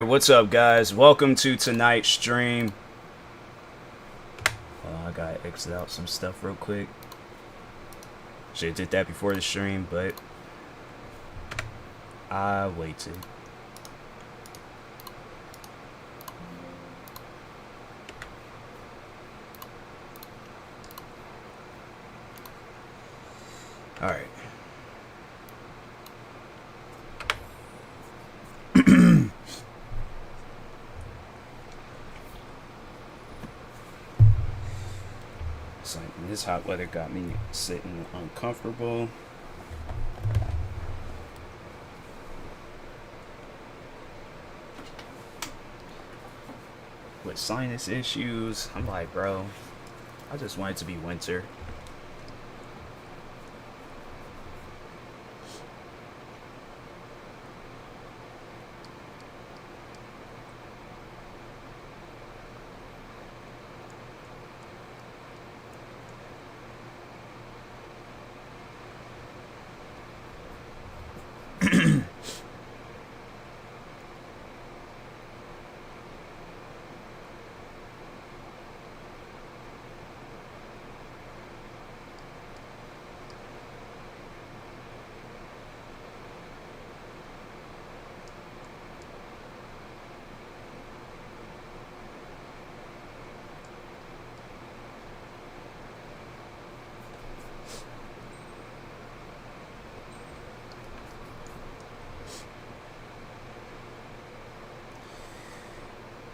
What's up, guys? Welcome to tonight's stream. I gotta exit out some stuff real quick. Should've did that before the stream, but I waited. All right. So this hot weather got me sitting uncomfortable. With sinus issues, I'm like, bro, I just want it to be winter.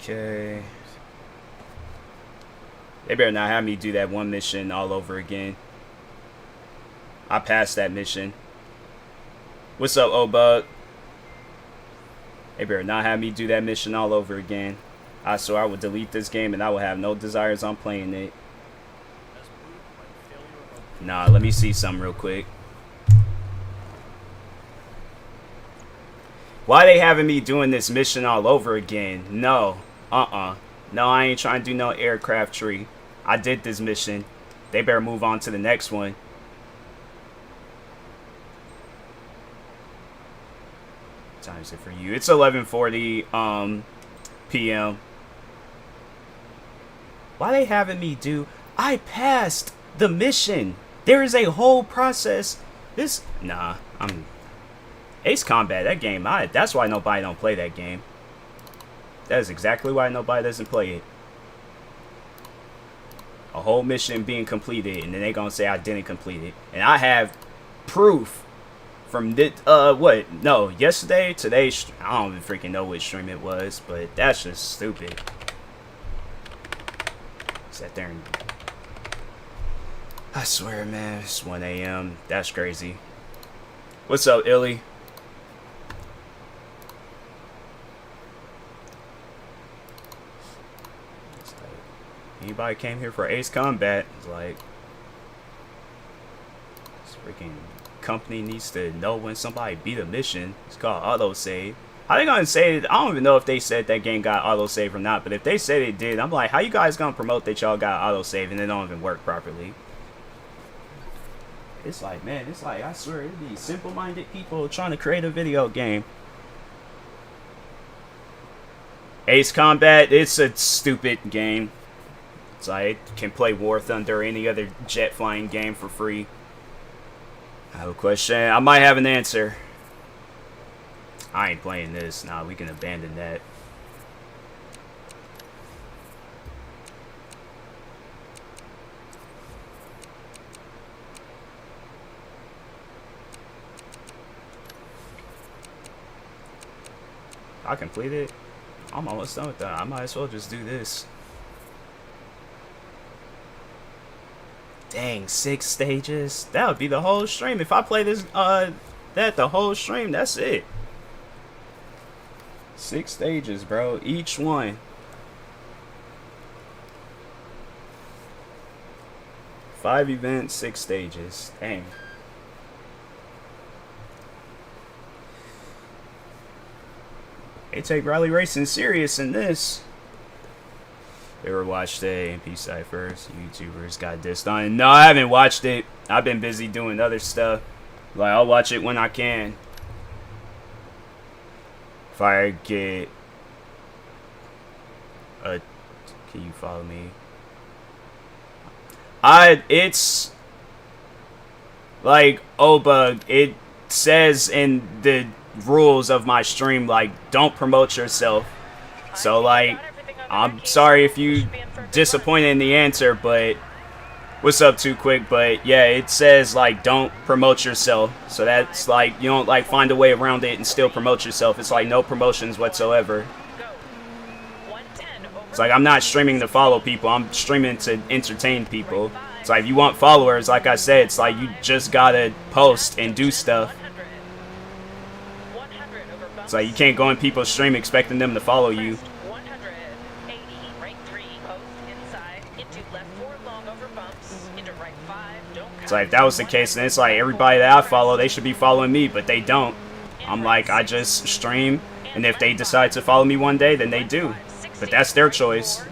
Okay. They better not have me do that one mission all over again. I passed that mission. What's up, O-Bug? They better not have me do that mission all over again. I swear I would delete this game and I would have no desires on playing it. Nah, let me see something real quick. Why they having me doing this mission all over again? No. No, I ain't trying to do no aircraft tree. I did this mission. They better move on to the next one. What time is it for you? It's 11:40 p.m. Why they having me do? I passed the mission. There is a whole process. Nah, Ace Combat, that game, that's why nobody don't play that game. That is exactly why nobody doesn't play it. A whole mission being completed, and then they gonna say I didn't complete it. And I have proof from this, yesterday, today, I don't even freaking know which stream it was, but that's just stupid. Sat there and... I swear, man, it's 1 a.m. That's crazy. What's up, Illy? Anybody came here for Ace Combat, it's like, this freaking company needs to know when somebody beat a mission. It's called autosave. How they gonna say it? I don't even know if they said that game got autosave or not, but if they said it did, I'm like, how you guys gonna promote that y'all got autosave and it don't even work properly? It's like, man, it's like, I swear, it'd be simple-minded people trying to create a video game. Ace Combat, it's a stupid game. So I can play War Thunder or any other jet flying game for free. I have a question. I might have an answer. I ain't playing this. Nah, we can abandon that. I completed it. I'm almost done with that. I might as well just do this. Dang, 6 stages? That would be the whole stream. If I play this, the whole stream, that's it. 6 stages, bro. Each one. 5 events, 6 stages. Dang. They take rally racing serious in this. Ever watched the MP Cyphers? YouTubers got dissed on. No, I haven't watched it. I've been busy doing other stuff. Like, I'll watch it when I can. If I get Can you follow me? It's like, oh, but it says in the rules of my stream, like, don't promote yourself. So, like, I'm sorry if you disappointed in the answer, but what's up, Too Quick? But yeah, it says, like, don't promote yourself. So that's like, you don't like find a way around it and still promote yourself. It's like no promotions whatsoever. It's like, I'm not streaming to follow people, I'm streaming to entertain people. It's like, if you want followers, like I said, it's like you just gotta post and do stuff. It's like, you can't go in people's stream expecting them to follow you. It's like, if that was the case, then it's like, everybody that I follow, they should be following me, but they don't. I'm like, I just stream, and if they decide to follow me one day, then they do. But that's their choice.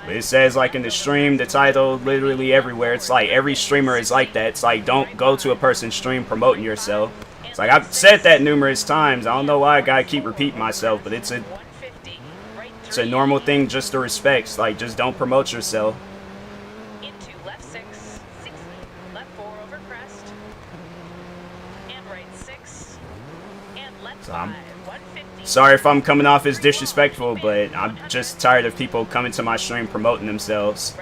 But it says, like, in the stream, the title, literally everywhere. It's like, every streamer is like that. It's like, don't go to a person's stream promoting yourself. It's like, I've said that numerous times. I don't know why I gotta keep repeating myself, but it's a normal thing just to respect. It's like, just don't promote yourself. So I'm sorry if I'm coming off as disrespectful, but I'm just tired of people coming to my stream promoting themselves.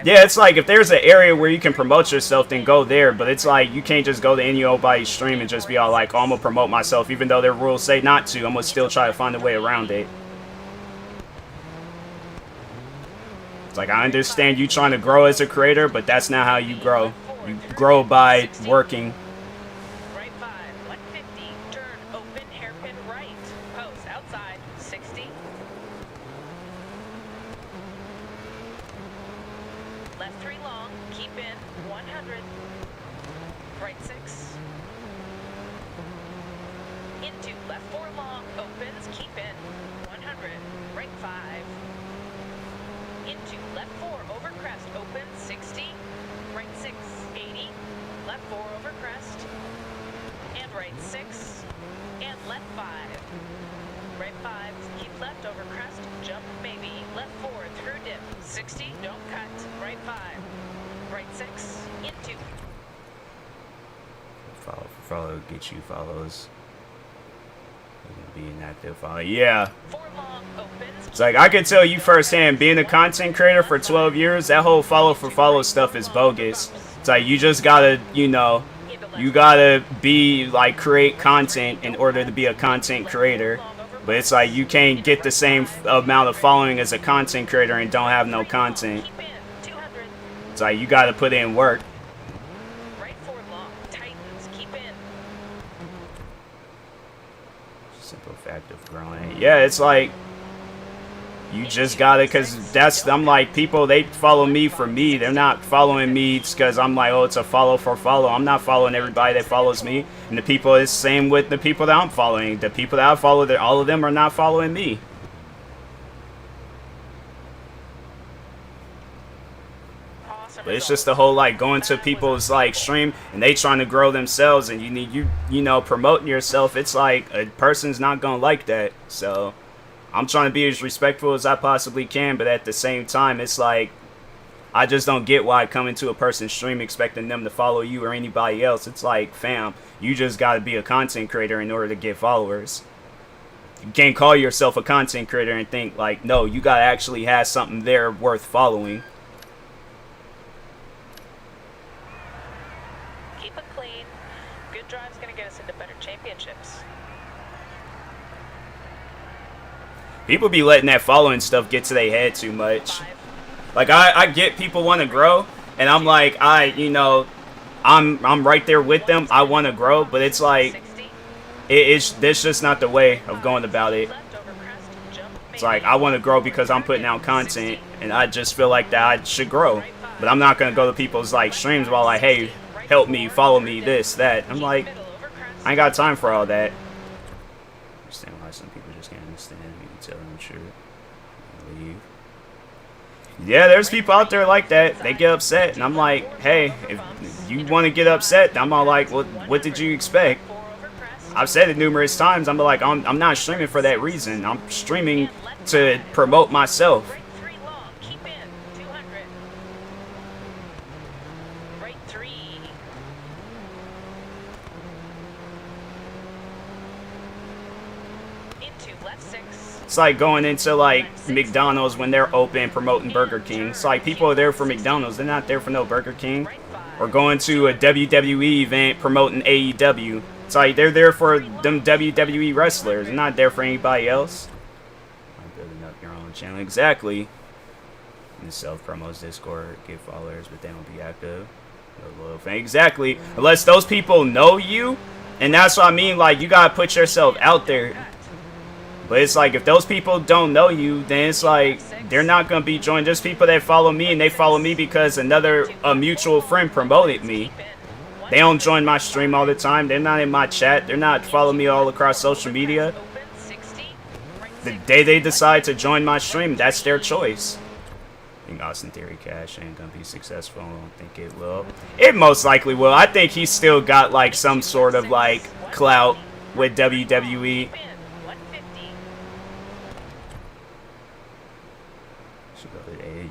Yeah, it's like, if there's an area where you can promote yourself, then go there. But it's like, you can't just go to anybody's stream and just be all like, oh, I'm gonna promote myself, even though their rules say not to. I'm gonna still try to find a way around it. It's like, I understand you trying to grow as a creator, but that's not how you grow. You grow by working. Follow, get you follows. Be an active follow. Yeah. It's like, I can tell you firsthand, being a content creator for 12 years, that whole follow for follow stuff is bogus. It's like, you just gotta, you know, you gotta be, like, create content in order to be a content creator. But it's like, you can't get the same amount of following as a content creator and don't have no content. It's like, you gotta put in work. Simple fact of growing. Yeah, it's like, you just got it, because that's, I'm like, people, they follow me for me. They're not following me because I'm like, oh, it's a follow for follow. I'm not following everybody that follows me. And the people, it's the same with the people that I'm following. The people that I follow, all of them are not following me. But it's just the whole, like, going to people's, like, stream and they trying to grow themselves, and you need, you know, promoting yourself. It's like, a person's not gonna like that. So I'm trying to be as respectful as I possibly can, but at the same time, it's like, I just don't get why coming to a person's stream expecting them to follow you or anybody else. It's like, fam, you just gotta be a content creator in order to get followers. You can't call yourself a content creator and think, like, no, you gotta actually have something there worth following. People be letting that following stuff get to their head too much. Like, I get people want to grow, and I'm like, you know, I'm right there with them. I want to grow, but it's like, that's just not the way of going about it. It's like, I want to grow because I'm putting out content, and I just feel like that I should grow. But I'm not going to go to people's, like, streams while like, hey, help me, follow me, this, that. I'm like, I ain't got time for all that. understand why some people just can't understand. You can tell them true. Leave. Yeah, there's people out there like that. They get upset, and I'm like, hey, if you want to get upset, I'm all like, well, what did you expect? I've said it numerous times. I'm like, I'm not streaming for that reason. I'm streaming to promote myself. It's like going into like McDonald's when they're open promoting Burger King. It's like people are there for McDonald's. They're not there for no Burger King. Or going to a WWE event promoting AEW. It's like they're there for them WWE wrestlers. They're not there for anybody else. I'm building up your own channel. Exactly. And self-promos Discord, get followers, but they don't be active. No loyal fan. Exactly. Unless those people know you. And that's what I mean. Like, you gotta put yourself out there. But it's like, if those people don't know you, then it's like, they're not going to be joined. There's people that follow me, and they follow me because a mutual friend promoted me. They don't join my stream all the time. They're not in my chat. They're not following me all across social media. The day they decide to join my stream, that's their choice. I think Austin Theory Cash ain't going to be successful. I don't think it will. It most likely will. I think he's still got, like, some sort of, like, clout with WWE.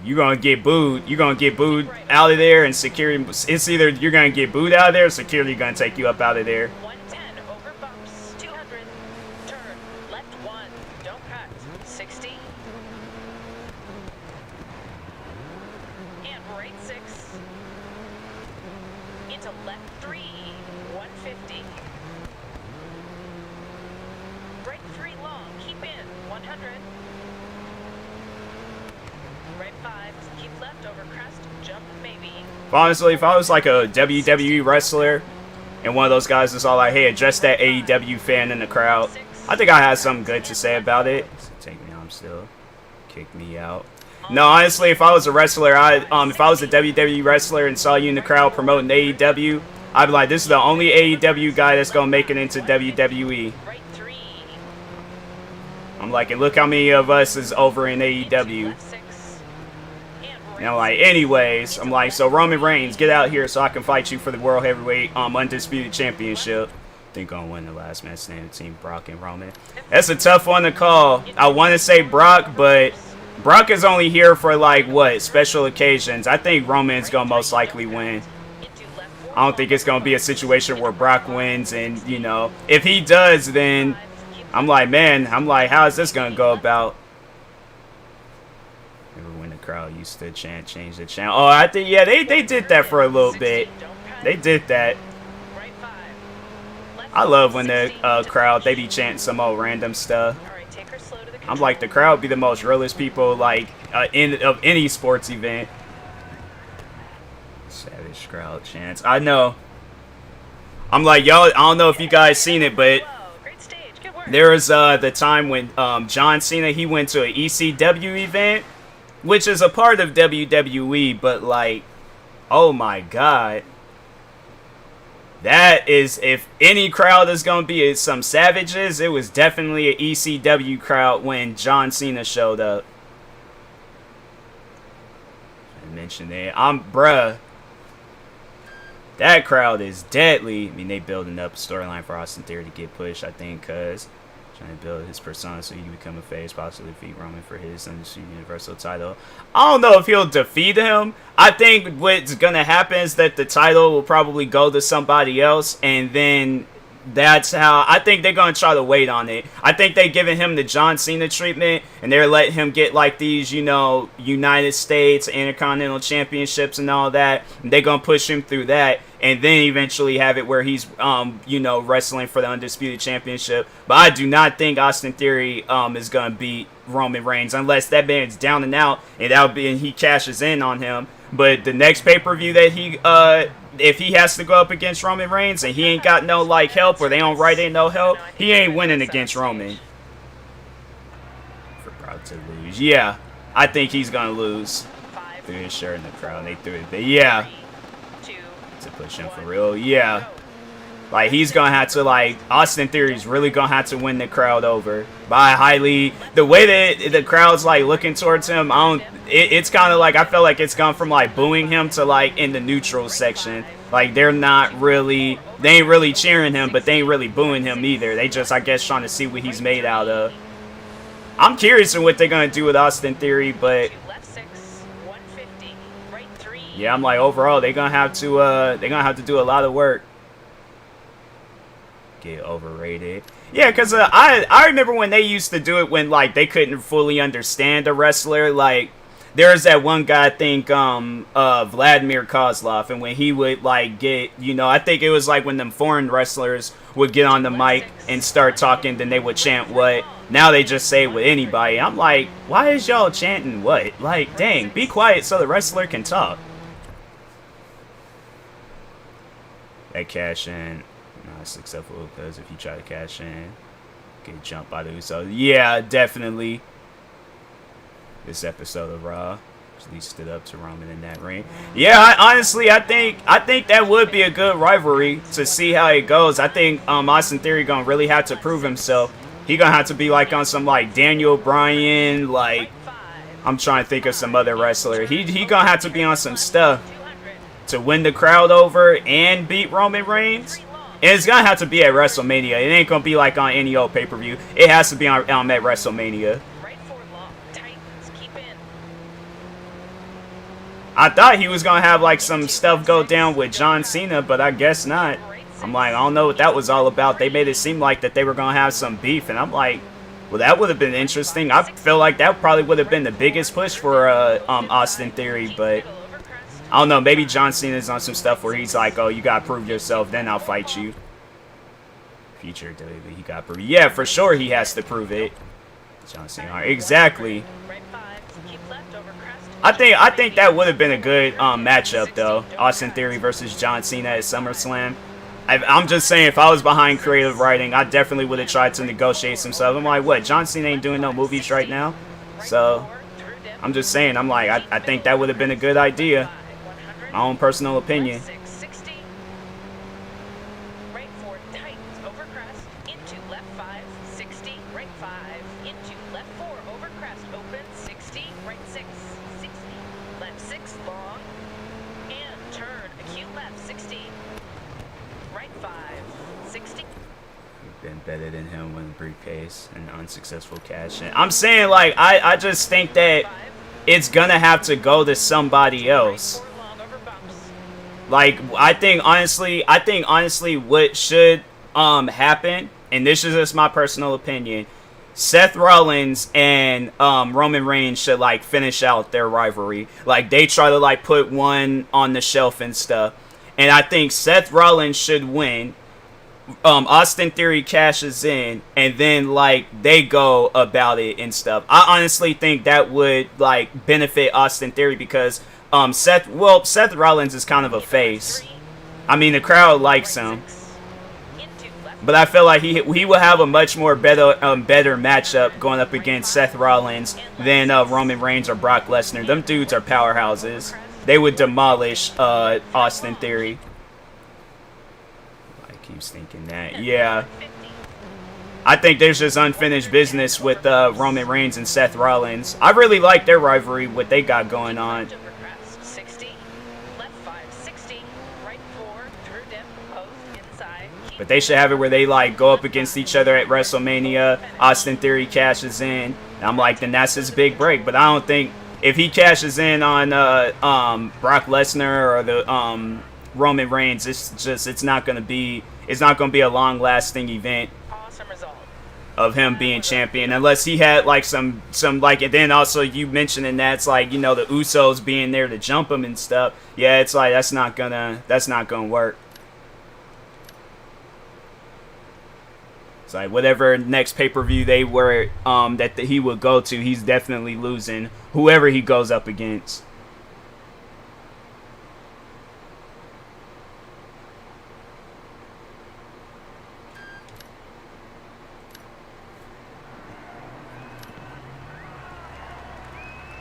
You're going to get booed. You're going to get booed out of there, and security... It's either you're going to get booed out of there, or security going to take you up out of there. 110 over bumps. 200. Turn. Left 1. Don't cut. 60. And right 6. Into left 3. 150. Right 3 long. Keep in. 100. Right 5, keep left over crest, jump maybe. Honestly, if I was like a WWE wrestler and one of those guys is all like, hey, address that AEW fan in the crowd, I think I had something good to say about it. Take me on still. Kick me out. No, honestly, if I was a wrestler, if I was a WWE wrestler and saw you in the crowd promoting AEW, I'd be like, this is the only AEW guy that's going to make it into WWE. I'm like, and look how many of us is over in AEW. And I'm like, anyways, I'm like, so Roman Reigns, get out here so I can fight you for the World Heavyweight Undisputed Championship. I think I'll win the last match standing team, Brock and Roman. That's a tough one to call. I want to say Brock, but Brock is only here for, like, what, special occasions. I think Roman's going to most likely win. I don't think it's going to be a situation where Brock wins, and, you know, if he does, then I'm like, man, how is this going to go about? Crowd used to chant, change the channel. Oh, I think, yeah, they did that for a little bit. They did that. I love when the crowd, they be chanting some old random stuff. I'm like, the crowd be the most realest people, like, of any sports event. Savage crowd chants. I know. I'm like, y'all, I don't know if you guys seen it, but there was the time when John Cena, he went to an ECW event, which is a part of WWE, but, like, oh my god. That is, if any crowd is going to be some savages, it was definitely an ECW crowd when John Cena showed up. I mentioned it. Bruh. That crowd is deadly. I mean, they building up a storyline for Austin Theory to get pushed, I think, because trying to build his persona so he can become a face, possibly defeat Roman for his Undisputed Universal title. I don't know if he'll defeat him. I think what's going to happen is that the title will probably go to somebody else, and then that's how I think they're going to try to wait on it. I think they're giving him the John Cena treatment, and they're letting him get, like, these, you know, United States Intercontinental Championships and all that. And they're going to push him through that, and then eventually have it where he's, you know, wrestling for the Undisputed Championship. But I do not think Austin Theory is going to beat Roman Reigns unless that man's down and out, and he cashes in on him. But the next pay-per-view that he, if he has to go up against Roman Reigns and he ain't got no, like, help, or they don't write in no help, he ain't winning against Roman. For Brock to lose. Yeah, I think he's going to lose. Threw his shirt in the crowd, they threw it. But yeah. To push him for real. Yeah. Like, he's gonna have to, like, Austin Theory's really gonna have to win the crowd over by highly. The way that the crowd's like looking towards him, it's kind of like, I feel like it's gone from like booing him to like in the neutral section. Like, they ain't really cheering him, but they ain't really booing him either. They just, I guess, trying to see what he's made out of. I'm curious on what they're gonna do with Austin Theory, but yeah, I'm like, overall they're gonna have to do a lot of work. Get overrated. Yeah, because I remember when they used to do it when like they couldn't fully understand a wrestler. Like, there's that one guy, I think, Vladimir Kozlov, and when he would like get, I think it was like when them foreign wrestlers would get on the mic and start talking, then they would chant what. Now they just say it with anybody. I'm like, why is y'all chanting what? Like, dang, be quiet so the wrestler can talk. That cash in. Not successful because if you try to cash in, get jumped by the Usos. Yeah, definitely. This episode of Raw actually stood up to Roman in that ring. Yeah, honestly, I think that would be a good rivalry to see how it goes. I think Austin Theory gonna really have to prove himself. He gonna have to be like on some like Daniel Bryan, like, I'm trying to think of some other wrestler. He gonna have to be on some stuff to win the crowd over and beat Roman Reigns. And it's going to have to be at WrestleMania. It ain't going to be like on any old pay-per-view. It has to be at WrestleMania. I thought he was going to have like some stuff go down with John Cena, but I guess not. I'm like, I don't know what that was all about. They made it seem like that they were going to have some beef. And I'm like, well, that would have been interesting. I feel like that probably would have been the biggest push for Austin Theory, but I don't know, maybe John Cena's on some stuff where he's like, oh, you gotta prove yourself, then I'll fight you. Future WWE, he gotta prove it. Yeah, for sure he has to prove it. John Cena, exactly. I think that would have been a good matchup, though. Austin Theory versus John Cena at SummerSlam. I'm just saying, if I was behind creative writing, I definitely would have tried to negotiate some stuff. I'm like, what, John Cena ain't doing no movies right now? So, I'm just saying, I'm like, I think that would have been a good idea. My own personal opinion. Right 4 tightens over crest into left 5 60 right 5 into left 4 over crest open 60 right 6 60 left 6 long and turn acute left 60 right 5 60. Been better than him with a briefcase and unsuccessful cash in. I'm saying, like, I just think that it's gonna have to go to somebody else. Like, I think honestly what should happen, and this is just my personal opinion, Seth Rollins and Roman Reigns should like finish out their rivalry. Like, they try to like put one on the shelf and stuff. And I think Seth Rollins should win. Austin Theory cashes in, and then like they go about it and stuff. I honestly think that would like benefit Austin Theory because Seth Rollins is kind of a face. I mean, the crowd likes him, but I feel like he will have a much more better matchup going up against Seth Rollins than Roman Reigns or Brock Lesnar. Them dudes are powerhouses. They would demolish Austin Theory. I keep thinking that. Yeah. I think there's just unfinished business with Roman Reigns and Seth Rollins. I really like their rivalry, what they got going on. But they should have it where they like go up against each other at WrestleMania. Austin Theory cashes in. And I'm like, then that's his big break. But I don't think if he cashes in on Brock Lesnar or the Roman Reigns, it's not gonna be a long lasting event of him being champion unless he had like some like, and then also you mentioning that's like, you know, the Usos being there to jump him and stuff. Yeah, it's like that's not gonna work. Like whatever next pay-per-view they were that he would go to, he's definitely losing whoever he goes up against.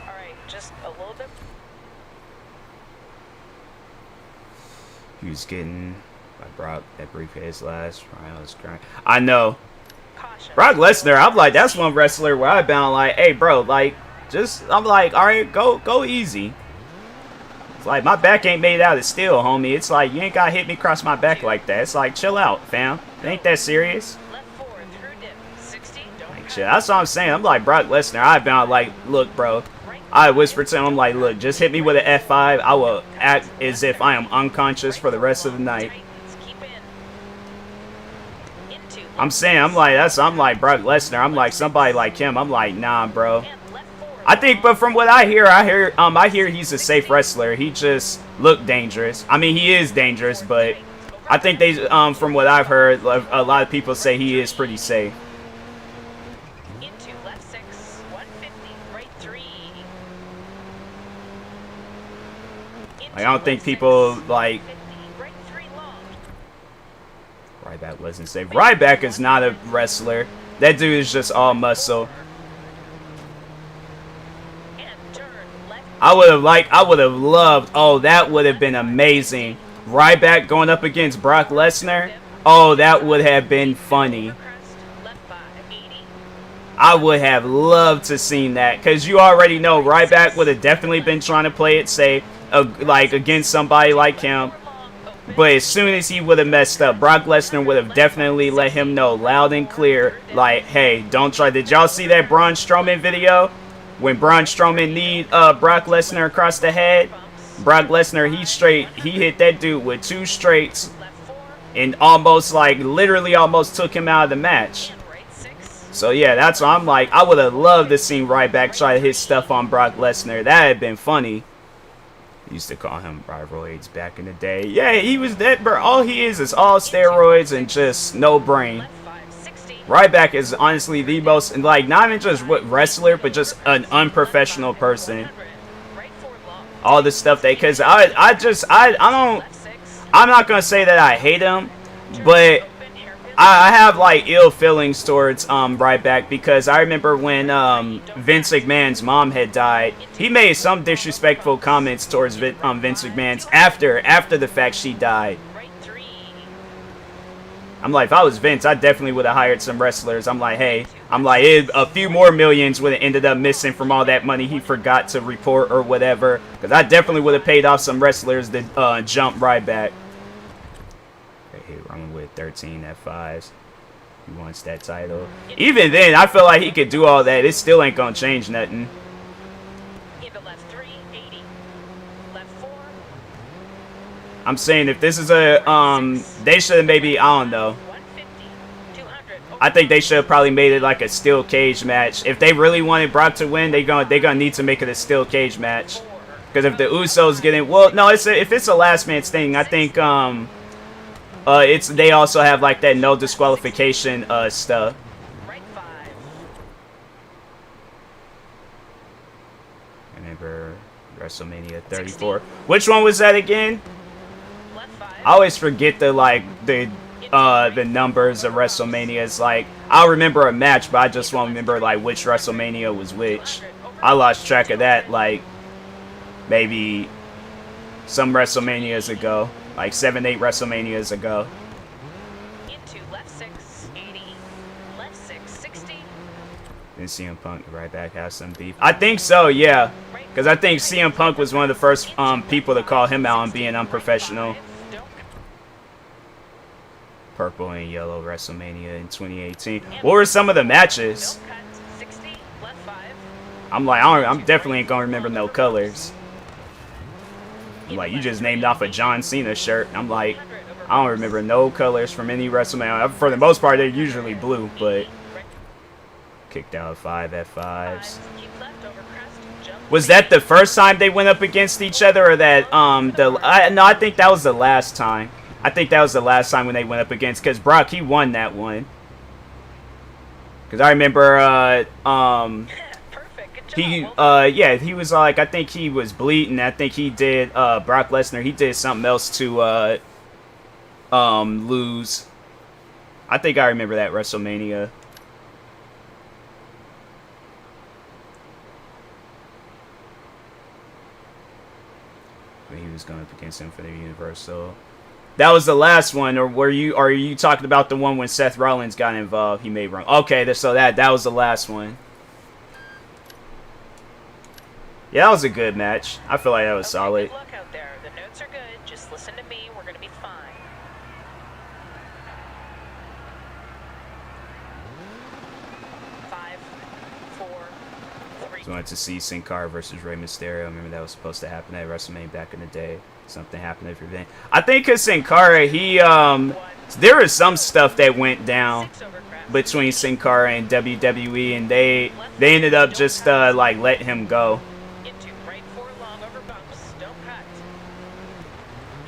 All right, just a little bit. He was getting Brock, that briefcase last. Ryan was crying. I know. Caution. Brock Lesnar, I'm like, that's one wrestler where I've been like, hey, bro, like, just, I'm like, all right, go easy. It's like, my back ain't made out of steel, homie. It's like, you ain't got to hit me across my back like that. It's like, chill out, fam. It ain't that serious. Left 4 through dip. 60. Don't Like, cut. shit, that's what I'm saying. I'm like, Brock Lesnar, I've been like, look, bro. I whispered to him, I'm like, look, just hit me with an F5. I will act as if I am unconscious for the rest of the night. Keep in. Into I'm saying, I'm like Brock Lesnar. I'm like somebody like him. I'm like, nah, bro. and left 4. I think, but from what I hear he's a safe wrestler. He just looked dangerous. I mean, he is dangerous, but I think they, from what I've heard, a lot of people say he is pretty safe. Into left 6. 150. Right 3. Like, I don't think people like 50. Right 3 long. Ryback wasn't safe. Ryback is not a wrestler. That dude is just all muscle. And turn left. I would have loved. Oh, that would have been amazing. Ryback going up against Brock Lesnar. Oh, that would have been funny. Overcrest. Left 5. 80. I would have loved to seen that, because you already know Ryback would have definitely been trying to play it safe, like against somebody like him. But as soon as he would have messed up, Brock Lesnar would have definitely let him know loud and clear, like, hey, don't try. Did y'all see that Braun Strowman video? When Braun Strowman kneed Brock Lesnar across the head? Brock Lesnar, he hit that dude with 2 straights Left 4. and almost, like, literally almost took him out of the match. And right 6. So yeah, that's what I'm like. I would have loved to see Ryback try to hit stuff on Brock Lesnar. That had been funny. Used to call him Riroids back in the day. Yeah, he was that, bro. All he is all steroids and just no brain. Left 5. 60. Ryback is honestly the most, like, not even just wrestler, but just an unprofessional person. 100. Right 4 long. All the stuff they, cause I don't, Left 6. I'm not gonna say that I hate him, but Open hairpin. I have like ill feelings towards Ryback, because I remember when Vince McMahon's mom had died, he made some disrespectful comments towards Vince McMahon's after the fact she died. Right 3. I'm like, if I was Vince, I definitely would have hired some wrestlers. I'm like, hey, a few more millions would have ended up missing from all that money he forgot to report or whatever, because I definitely would have paid off some wrestlers to jump Ryback. Hey, running with 13 F5s. He wants that title. Even then, I feel like he could do all that. It still ain't gonna change nothing. Into left 3. 80. Left 4. I'm saying if this is a they should have maybe, I don't know. 150. 200. I think they should have probably made it like a steel cage match. If they really wanted Brock to win, they're gonna need to make it a steel cage match. 4. Because if the Usos get in, well, no, if it's a last man thing, I think they also have like that no disqualification stuff. Right 5. I remember WrestleMania 34. Which one was that again? Left 5. I always forget the numbers of WrestleManias. Like, I'll remember a match, but I just won't remember like which WrestleMania was which. I lost track of that like maybe some WrestleManias ago, like 7-8 WrestleManias ago. Into left 6. 80. Left 6. 60. Then CM Punk right back have some beef. I think so, yeah. Because I think CM Punk was one of the first people to call him out on being unprofessional. Purple and yellow WrestleMania in 2018. What were some of the matches? Don't cut. 60. Left 5. I'm like, I'm definitely ain't gonna remember no colors. I'm like, you just named off a John Cena shirt. I'm like, I don't remember no colors from any WrestleMania. For the most part, they're usually blue, but kicked out 5 F5s. Keep left over crest. Jump. Was that the first time they went up against each other, or that no, I think that was the last time. I think that was the last time when they went up against, because Brock, he won that one. Because I remember Perfect. Good job. he Well yeah, he was like, I think he was bleeding. I think he did Brock Lesnar, he did something else to lose. I think I remember that WrestleMania. He was going up against him for the Universal. That was the last one, or are you talking about the one when Seth Rollins got involved? He made wrong. Okay, so that was the last one. Yeah, that was a good match. I feel like that was solid. Good luck out there. The notes are good. Just listen to me. We're gonna be fine. 5, 4, 3. Just wanted to see Sin Cara versus Rey Mysterio. Remember that was supposed to happen at WrestleMania back in the day. Something happened every day. I think because Sin Cara, there was some stuff that went down between Sin Cara and WWE, and they ended up just like letting him go. Into right 4 long over bumps. Don't cut.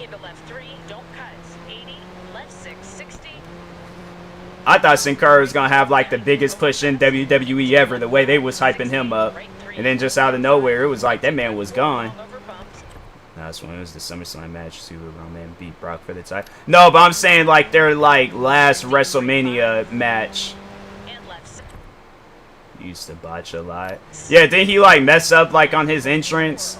Into left 3. Don't cut. 80. Left 6. 60. I thought Sin Cara was gonna have like the biggest push in WWE ever, the way they was hyping him up, and then just out of nowhere, it was like that man was gone. Last one was the SummerSlam match too, where Roman beat Brock for the title. No, but I'm saying like their like last WrestleMania match. Used to botch a lot. Yeah, didn't he like mess up like on his entrance?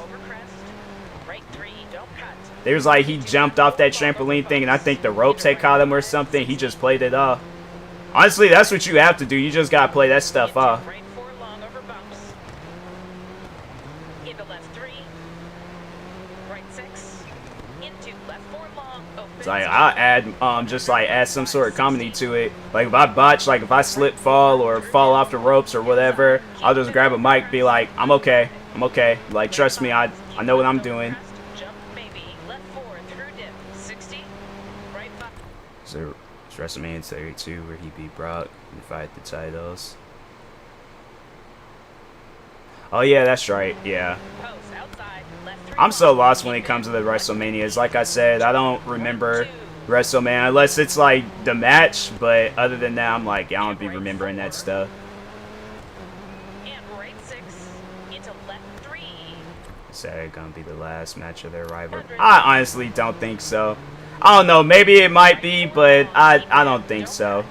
There was like he jumped off that trampoline thing, and I think the ropes had caught him or something. He just played it off. Honestly, that's what you have to do. You just gotta play that stuff off. So like, I'll add just like add some sort of comedy to it. Like if I botch, like if I slip, fall, or fall off the ropes or whatever, I'll just grab a mic, be like, I'm okay, like trust me, I know what I'm doing. So it's WrestleMania 32 where he beat Brock and fight the titles. Oh yeah, that's right, yeah. I'm so lost when it comes to the WrestleManias. Like I said, I don't remember WrestleMania unless it's like the match, but other than that, I'm like, I don't be remembering that stuff. Is that gonna be the last match of their rivalry? I honestly don't think so. I don't know, maybe it might be, but I don't think so.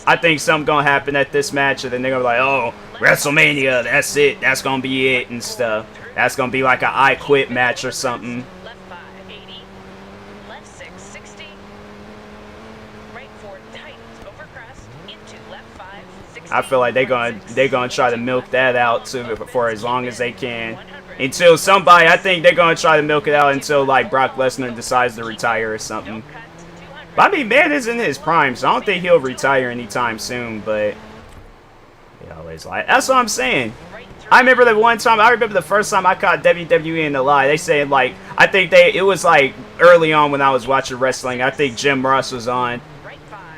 I think something gonna happen at this match, and then they're gonna be like, oh, WrestleMania, that's it, that's gonna be it and stuff. That's gonna be like an I Quit match or something. Left 5, 80. Left 6, 60. Right 4, tight. Over crest. Into left 5, 60. I feel like they're gonna try to milk that out too for as long as they can. Until somebody, I think they're gonna try to milk it out until like Brock Lesnar decides to retire or something. But I mean, man is in his prime, so I don't think he'll retire anytime soon. But he always like, that's what I'm saying. I remember the one time, I remember the first time I caught WWE in the lie. They said like, I think it was like early on when I was watching wrestling. I think Jim Ross was on,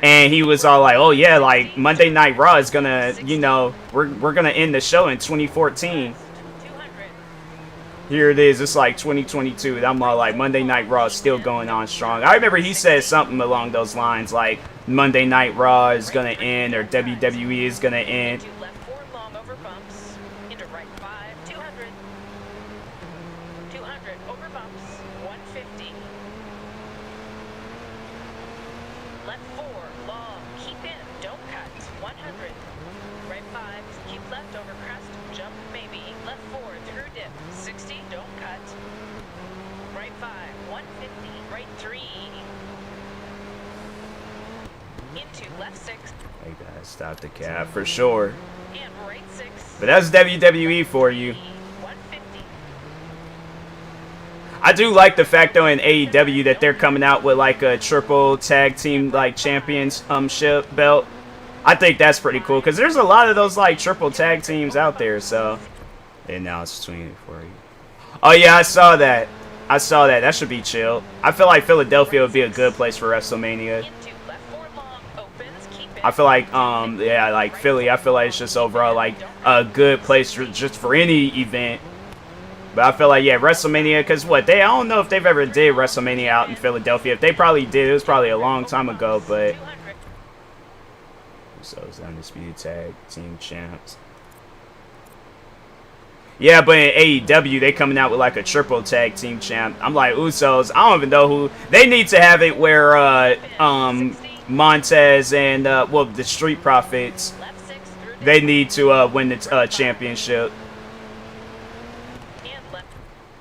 and he was all like, oh yeah, like Monday Night Raw is gonna, you know, we're gonna end the show in 2014. Here it is, it's like 2022, and I'm all like, Monday Night Raw is still going on strong. I remember he said something along those lines, like Monday Night Raw is gonna end, or WWE is gonna end. I gotta stop the cap for sure. But that's WWE for you. I do like the fact though in AEW that they're coming out with like a triple tag team like championship belt. I think that's pretty cool because there's a lot of those like triple tag teams out there. So, and now it's 20 for you. Oh yeah, I saw that. That should be chill. I feel like Philadelphia would be a good place for WrestleMania. I feel like, yeah, like Philly, I feel like it's just overall like a good place just for any event. But I feel like, yeah, WrestleMania, because what, I don't know if they've ever did WrestleMania out in Philadelphia. If they probably did, it was probably a long time ago, but. So it's Undisputed Tag Team Champs. Yeah, but in AEW, they coming out with like a triple tag team champ. I'm like, Usos, I don't even know who. They need to have it where, Montez and well, the Street Profits, they need to win the championship.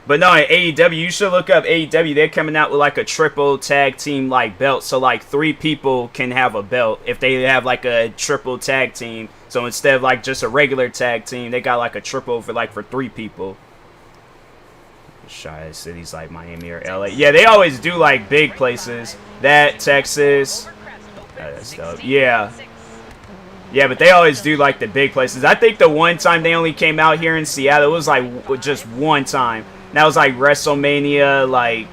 But no, in AEW, you should look up AEW. They're coming out with like a triple tag team like belt. So like 3 people can have a belt if they have like a triple tag team. So instead of like just a regular tag team, they got like a triple for 3 people. Shy cities like Miami or LA. Yeah, they always do like big places. That, Texas. That's dope. Yeah. Yeah, but they always do like the big places. I think the one time they only came out here in Seattle, it was like just one time. That was like WrestleMania, like,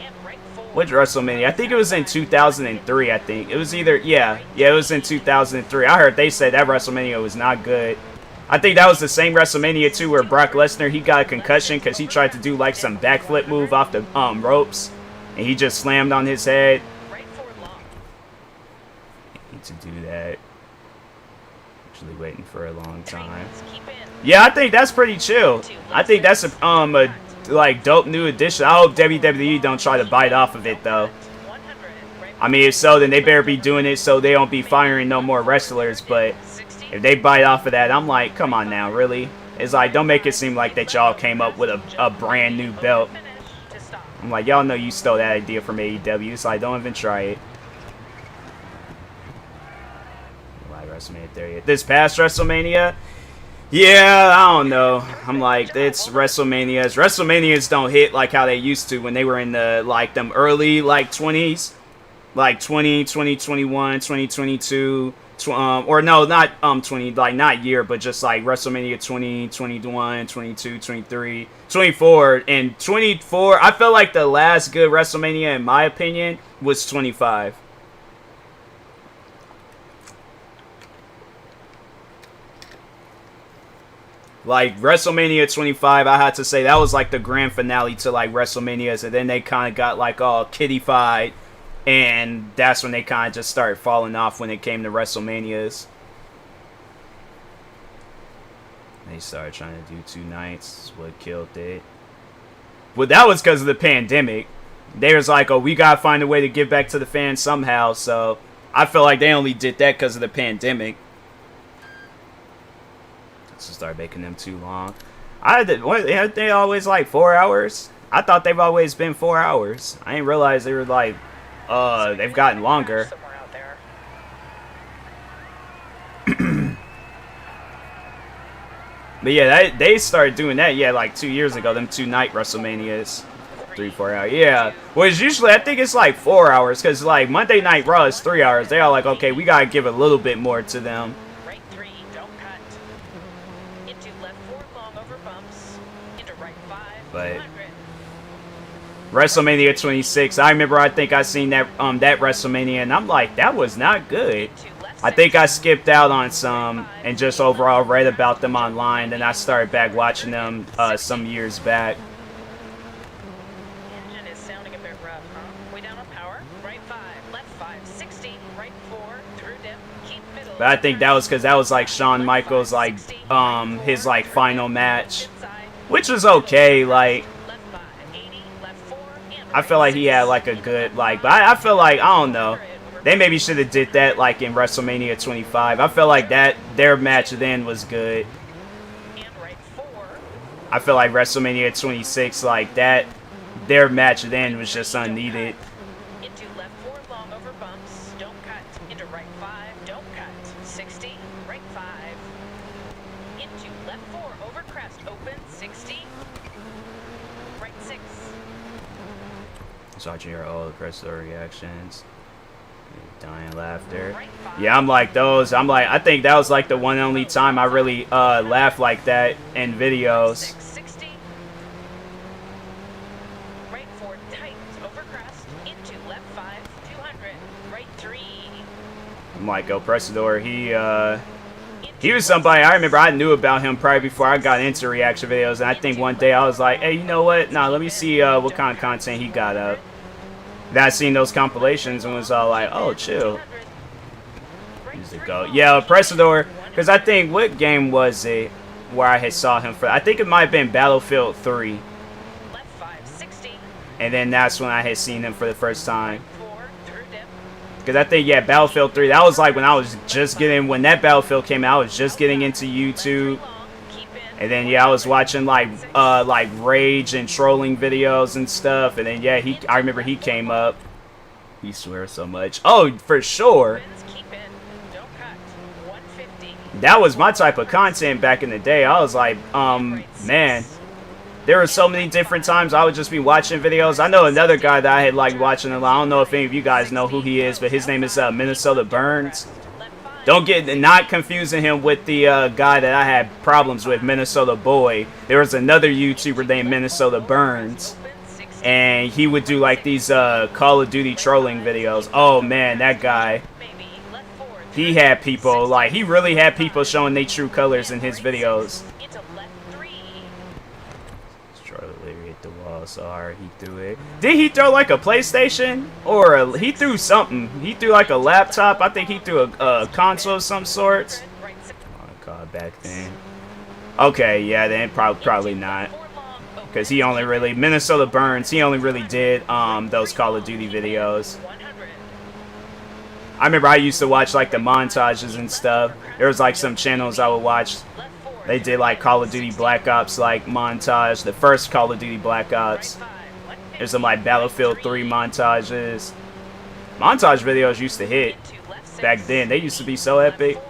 which WrestleMania? I think it was in 2003, I think. It was either, yeah, it was in 2003. I heard they said that WrestleMania was not good. I think that was the same WrestleMania too where Brock Lesnar, he got a concussion because he tried to do like some backflip move off the ropes. And he just slammed on his head. Need to do that. Actually waiting for a long time. Yeah, I think that's pretty chill. I think that's a like dope new addition. I hope WWE don't try to bite off of it though. I mean, if so, then they better be doing it so they don't be firing no more wrestlers. But if they bite off of that, I'm like, come on now, really? It's like, don't make it seem like that y'all came up with a brand new belt. I'm like, y'all know you stole that idea from AEW. It's like, don't even try it. Like WrestleMania 30th. This past WrestleMania? Yeah, I don't know. I'm like, it's WrestleManias. WrestleManias don't hit like how they used to when they were in the, like, them early, like, 20s. Like, 2021, 2022. Or no, not 20, like, not year, but just, like, WrestleMania 20, 21, 22, 23, 24. And 24, I felt like the last good WrestleMania, in my opinion, was 25. Like, WrestleMania 25, I had to say, that was, like, the grand finale to, like, WrestleManias. And then they kind of got, like, all kiddified. And that's when they kind of just started falling off when it came to WrestleManias. They started trying to do 2 nights. What killed it. Well, that was because of the pandemic. They was like, oh, we got to find a way to give back to the fans somehow. So, I feel like they only did that because of the pandemic. To start making them too long. Aren't they always like 4 hours? I thought they've always been 4 hours. I didn't realize they were like, they've gotten longer. But yeah, they started doing that, yeah, like 2 years ago, them 2-night WrestleManias. 3-4 hours, yeah. Whereas usually, I think it's like 4 hours, because like Monday Night Raw is 3 hours. They are like, okay, we gotta give a little bit more to them. But WrestleMania 26, I remember, I think I seen that that WrestleMania, and I'm like, that was not good. I think I skipped out on some and just overall read about them online. Then I started back watching them some years back. Engine is sounding a bit rough, huh? Way down on power. Right 5, left 5, 60, right 4, through dip, keep middle. But I think that was because that was like Shawn Michaels, like his like final match, which was okay. Like, I feel like he had like a good like, but I feel like, I don't know. They maybe should have did that like in WrestleMania 25. I feel like that their match then was good. I feel like WrestleMania 26, like that, their match then was just unneeded. Into left 4 long over bumps. Don't cut. Into right 5. Don't cut. 60. Right 5. Into left 4 over crest. Open. 60. Right 6. So I can hear all the press reactions. Dying laughter. Yeah, I'm like those. I'm like, I think that was like the one and only time I really laughed like that in videos. 60. Right 4 tight over crest. Into left 5. 200. Right 3. I'm like, El Pressador, he was somebody I remember I knew about him probably before I got into reaction videos. And I think one day I was like, hey, you know what? Nah, let me see what kind of content he got up. Then I seen those compilations and was all like, oh, chill. He's the GOAT. Yeah, Pressador, because I think, what game was it where I had saw him for? I think it might have been Battlefield 3. And then that's when I had seen him for the first time. Because I think, yeah, Battlefield 3, that was like when I was just getting, when that Battlefield came out, I was just getting into YouTube. And then yeah, I was watching like rage and trolling videos and stuff. And then yeah, I remember he came up. He swears so much. Oh, for sure. That was my type of content back in the day. I was like, man, there were so many different times I would just be watching videos. I know another guy that I had liked watching a lot. I don't know if any of you guys know who he is, but his name is Minnesota Burns. Don't get not confusing him with the guy that I had problems with, Minnesota Boy. There was another YouTuber named Minnesota Burns, and he would do like these Call of Duty trolling videos. Oh man, that guy. He had people, like, he really had people showing their true colors in his videos. Charlie hit the wall so hard he threw it. Did he throw like a PlayStation? Or he threw something. He threw like a laptop. I think he threw a console of some sorts. Oh, God, back then. Okay, yeah, then probably not. Because he only really, Minnesota Burns, he only really did those Call of Duty videos. I remember I used to watch like the montages and stuff. There was like some channels I would watch. They did like Call of Duty Black Ops like montage. The first Call of Duty Black Ops. There's some like Battlefield 3 montages. Montage videos used to hit back then. They used to be so epic.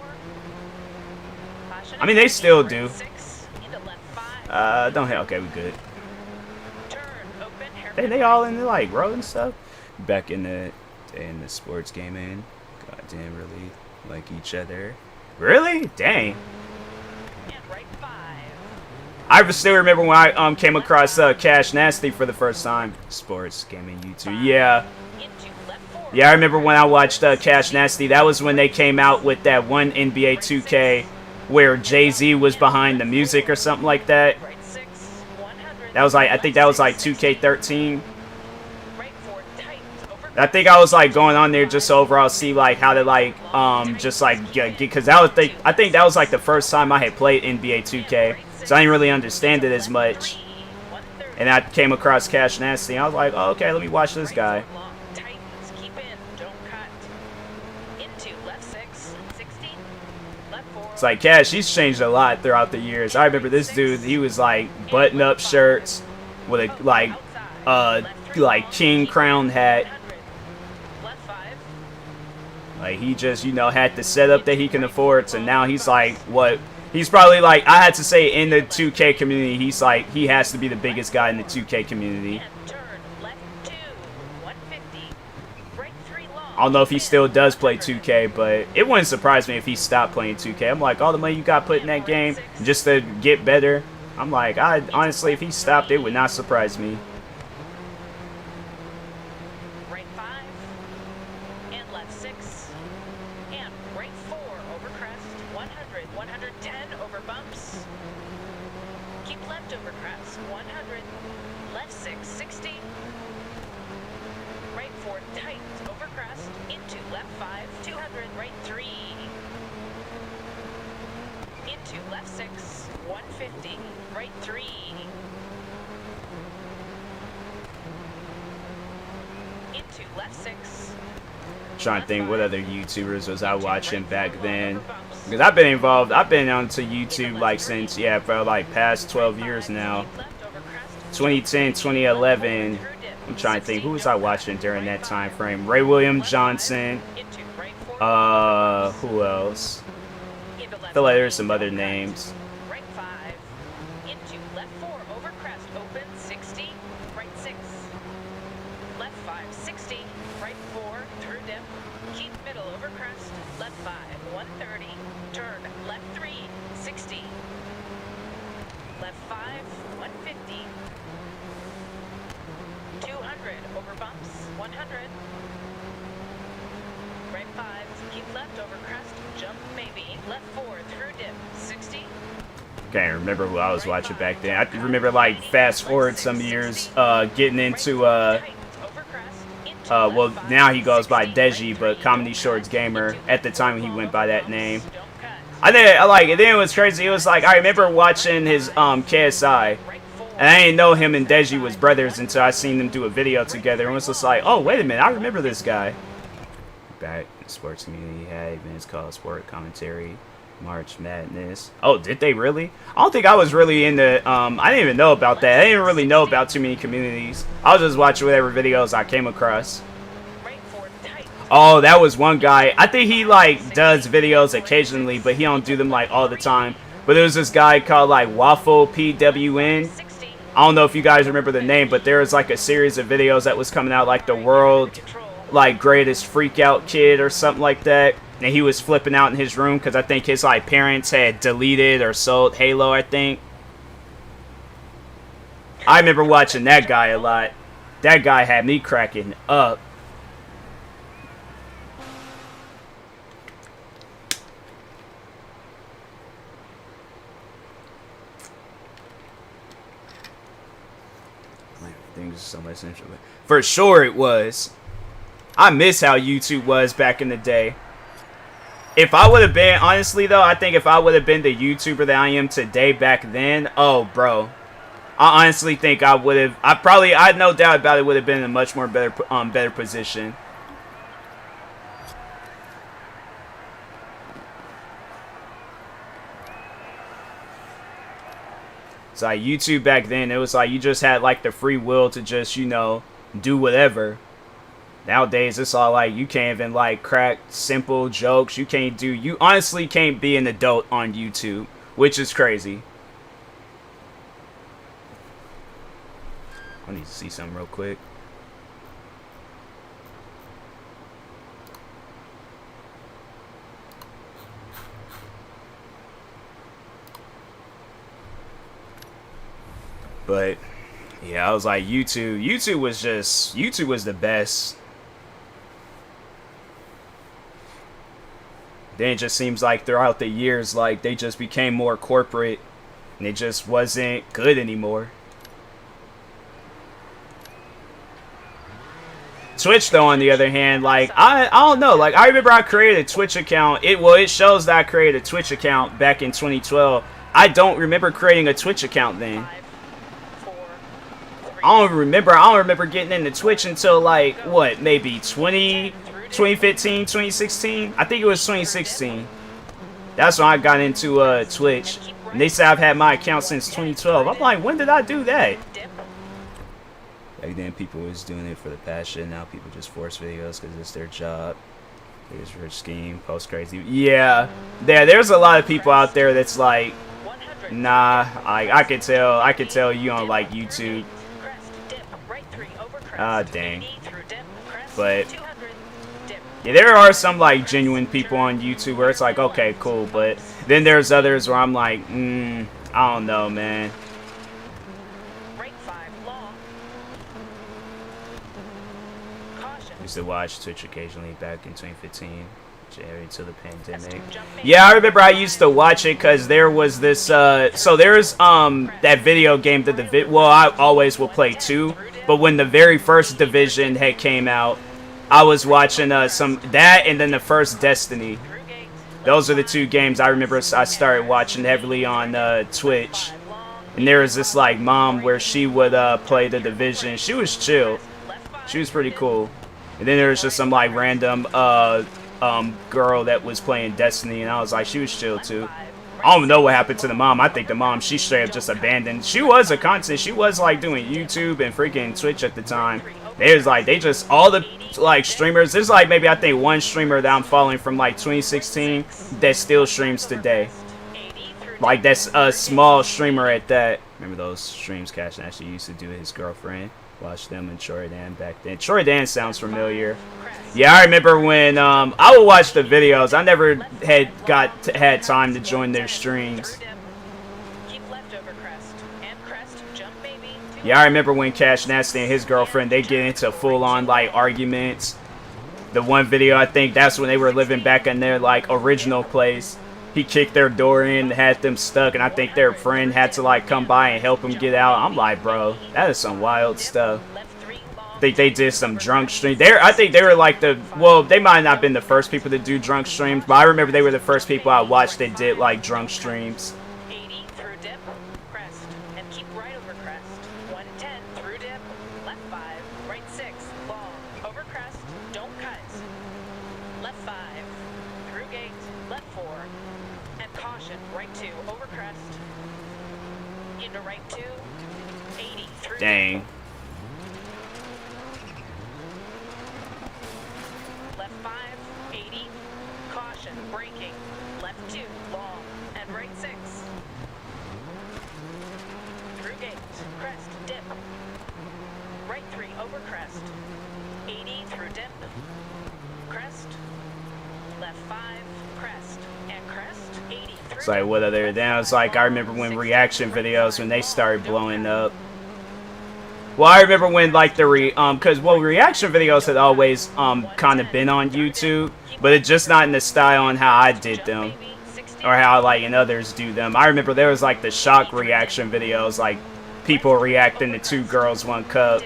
I mean, they still do. Don't hit. Okay, we good. They all in the like road and stuff. Back in the sports gaming. God damn, really like each other. Really? Dang. I still remember when I came across Cash Nasty for the first time. Sports gaming YouTube. Yeah. Yeah, I remember when I watched Cash Nasty. That was when they came out with that one NBA 2K where Jay-Z was behind the music or something like that. That was like, I think that was like 2K13. I think I was like going on there just to overall see like how to like just like get, because that was I think that was like the first time I had played NBA 2K, so I didn't really understand it as much. And I came across Cash Nasty, and I was like, oh, okay, let me watch this guy. It's like Cash, he's changed a lot throughout the years. I remember this dude, he was like button-up shirts with a like king crown hat. Like, he just, you know, had the setup that he can afford, so now he's like, what? He's probably like, I had to say, in the 2K community, he's like, he has to be the biggest guy in the 2K community. I don't know if he still does play 2K, but it wouldn't surprise me if he stopped playing 2K. I'm like, all the money you got put in that game just to get better. I'm like, honestly, if he stopped, it would not surprise me. Trying to think what other YouTubers was I watching back then, because I've been onto YouTube like since, yeah, for like past 12 years now. 2010, 2011. I'm trying to think, who was I watching during that time frame? Ray William Johnson. Who else? I feel like there's some other names. Can't remember who I was watching back then. I remember, like, fast forward some years, getting into, well, now he goes by Deji, but Comedy Shorts Gamer. At the time, he went by that name. And then it was crazy. It was like, I remember watching his, KSI, and I didn't know him and Deji was brothers until I seen them do a video together, and it was just like, oh, wait a minute, I remember this guy. Back in the sports community, he had even his called sport commentary. March Madness. Oh, did they really? I don't think I was really into, I didn't even know about that. I didn't really know about too many communities. I was just watching whatever videos I came across. Oh, that was one guy. I think he, like, does videos occasionally, but he don't do them, like, all the time. But there was this guy called, like, Waffle PWN. I don't know if you guys remember the name, but there was, like, a series of videos that was coming out, like, the world, like, greatest freak out kid or something like that. And he was flipping out in his room because I think his, like, parents had deleted or sold Halo, I think. I remember watching that guy a lot. That guy had me cracking up. Things so much interesting. For sure it was. I miss how YouTube was back in the day. If I would have been, honestly though, I think if I would have been the YouTuber that I am today back then, oh bro, I honestly think I would have. I had no doubt about it, would have been in a much more better position. It's like YouTube back then, it was like you just had like the free will to just, you know, do whatever. Nowadays, it's all like you can't even like crack simple jokes. You honestly can't be an adult on YouTube, which is crazy. I need to see something real quick. But yeah, I was like YouTube. YouTube was the best. Then it just seems like throughout the years, like they just became more corporate, and it just wasn't good anymore. Twitch, though, on the other hand, like I don't know. Like I remember I created a Twitch account. It shows that I created a Twitch account back in 2012. I don't remember creating a Twitch account then. I don't remember getting into Twitch until like what, maybe 2015, 2016. I think it was 2016. That's when I got into Twitch. And they say I've had my account since 2012. I'm like, when did I do that? Back then, people was doing it for the passion. Now people just force videos because it's their job. There's rich scheme, post crazy. Yeah, there's a lot of people out there that's like, nah. I could tell you on like YouTube. Ah, dang. But yeah, there are some like genuine people on YouTube where it's like, okay, cool. But then there's others where I'm like, I don't know, man. Used to watch Twitch occasionally back in 2015, January to the pandemic. Yeah, I remember I used to watch it because there was this. So there's that video game that I always will play too. But when the very first Division had came out, I was watching that and then the first Destiny. Those are the two games I remember I started watching heavily on Twitch. And there was this like mom where she would play the Division. She was chill. She was pretty cool. And then there was just some like random girl that was playing Destiny, and I was like, she was chill too. I don't know what happened to the mom. I think the mom, she straight up just abandoned. She was a content. She was like doing YouTube and freaking Twitch at the time. All the like streamers. There's like maybe I think one streamer that I'm following from like 2016 that still streams today. Like that's a small streamer at that. Remember those streams Cash actually used to do with his girlfriend? Watch them and Troy Dan back then. Troy Dan sounds familiar. Yeah, I remember when I would watch the videos. I never had time to join their streams. Yeah, I remember when Cash Nasty and his girlfriend, they get into full-on like arguments. The one video, I think that's when they were living back in their like original place. He kicked their door in, had them stuck, and I think their friend had to like come by and help him get out. I'm like, bro, that is some wild stuff. I think they did some drunk stream. I think they were like they might not have been the first people to do drunk streams, but I remember they were the first people I watched that did like drunk streams. 80 through dip, crest, and keep right over crest. 110 through dip, left 5, right 6, long, over crest, don't cut. Left 5, through gate, left 4, and into right 2, 80 through Dang. dip. Left 5, 80. Caution, braking. Left 2, long, and right 6. Through gate, crest, dip. Right 3, over crest. 80 through dip. Crest. Left 5, crest, and crest, 80 through. It's like, what other than it's like, I remember when reaction videos, when they started blowing up. Well, I remember when, like, the reaction videos had always, kind of been on YouTube, but it's just not in the style on how I did them, or how, like, and others do them. I remember there was, like, the shock reaction videos, like, people reacting to 2 girls, 1 cup.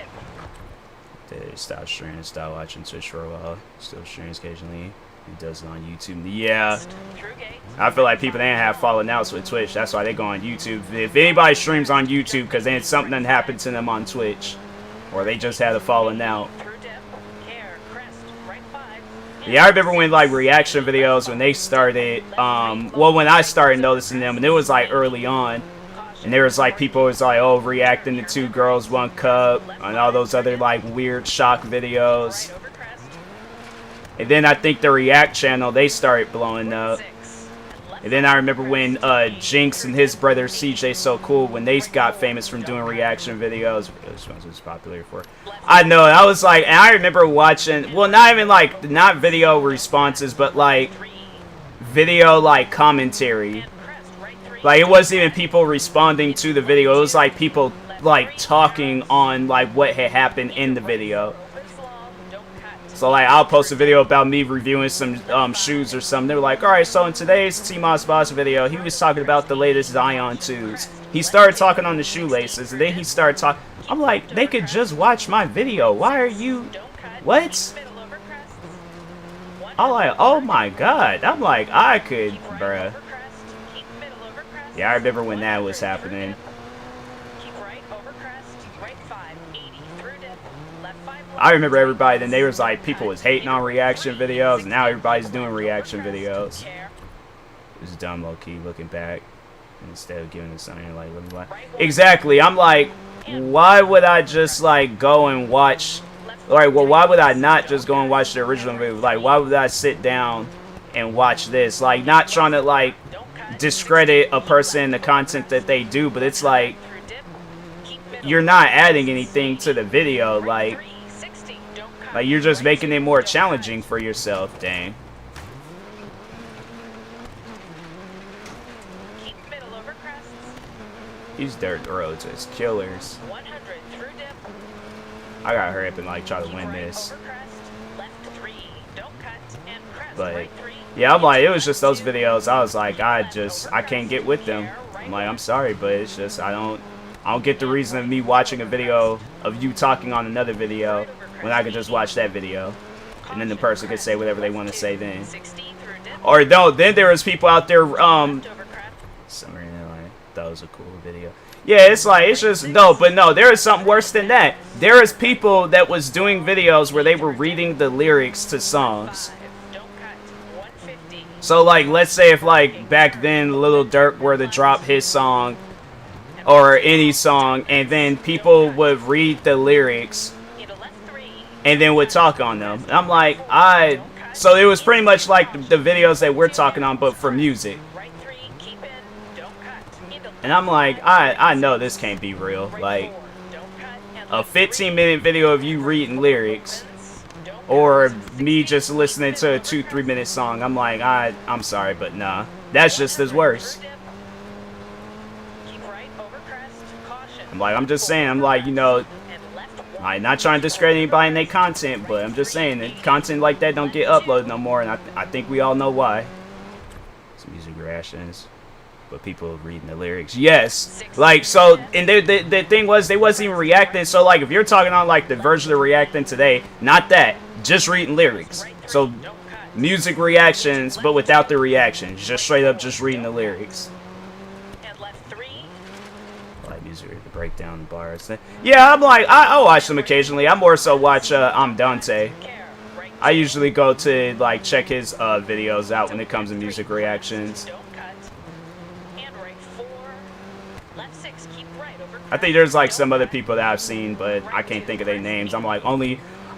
They stop streaming, stop watching Twitch for a while. Still streams occasionally. He does it on YouTube. Yeah. I feel like people didn't have falling outs with Twitch. That's why they go on YouTube. If anybody streams on YouTube because then something done happened to them on Twitch, or they just had a falling out. Yeah, I remember when, like, reaction videos, when they started, well, when I started noticing them, and it was, like, early on, and there was, like, people was, like, oh, reacting to 2 girls, 1 cup, and all those other, like, weird shock videos. And then I think the React channel, they started blowing up. And then I remember when Jinx and his brother CJ So Cool, when they got famous from doing reaction videos. This one was popular for. I know, I was like, and I remember watching, well, not even like, not video responses, but like, video like commentary. Like, it wasn't even people responding to the video. It was like people like talking on like what had happened in the video. So, like, I'll post a video about me reviewing some shoes or something. They were like, alright, so in today's TMossBoss video, he was talking about the latest Zion 2s. He started talking on the shoelaces, and then he started talking. I'm like, they could just watch my video. Why are you... What? I'm like, oh my god. I'm like, I could... Bruh. Yeah, I remember when that was happening. I remember everybody, then they was like, people was hating on reaction videos, and now everybody's doing reaction videos. It was dumb, low-key, looking back, instead of giving it something, like, looking like... Exactly, I'm like, why would I just, like, go and watch... Alright, well, why would I not just go and watch the original video? Like, why would I sit down and watch this? Like, not trying to, like, discredit a person, the content that they do, but it's like, you're not adding anything to the video, like, you're just making it more challenging for yourself, dang. These dirt roads is killers. I gotta hurry up and, like, try to win this. But, yeah, I'm like, it was just those videos, I was like, I can't get with them. I'm like, I'm sorry, but it's just, I don't get the reason of me watching a video of you talking on another video when I could just watch that video, and then the person could say whatever they want to say then. Or no, then there was people out there, somewhere in there, like, that was a cool video. Yeah, it's like, it's just, no, but no, there is something worse than that. There is people that was doing videos where they were reading the lyrics to songs. So, like, let's say if, like, back then Lil Durk were to drop his song, or any song, and then people would read the lyrics, and then would talk on them. And I'm like, so it was pretty much like the videos that we're talking on, but for music. And I'm like, I know this can't be real. Like, a 15-minute video of you reading lyrics, or me just listening to a 2-3 minute song. I'm like, I'm sorry, but nah. That's just as worse. I'm like, I'm just saying, I'm like, you know, I'm not trying to discredit anybody and their content, but I'm just saying that content like that don't get uploaded no more, and I think we all know why. Some music reactions, but people reading the lyrics. Yes, like, so, and the thing was, they wasn't even reacting, so, like, if you're talking on, like, the version of reacting today, not that, just reading lyrics. So, music reactions, but without the reactions, just straight up just reading the lyrics. To break down the bars. Yeah, I'm like, I'll watch them occasionally. I more so watch I'm Dante. I usually go to, like, check his videos out when it comes to music reactions. Left 6, keep right over crest. I think there's like some Don't other cut. people that I've seen, but I Right can't 2, think of their crest, names. keep I'm like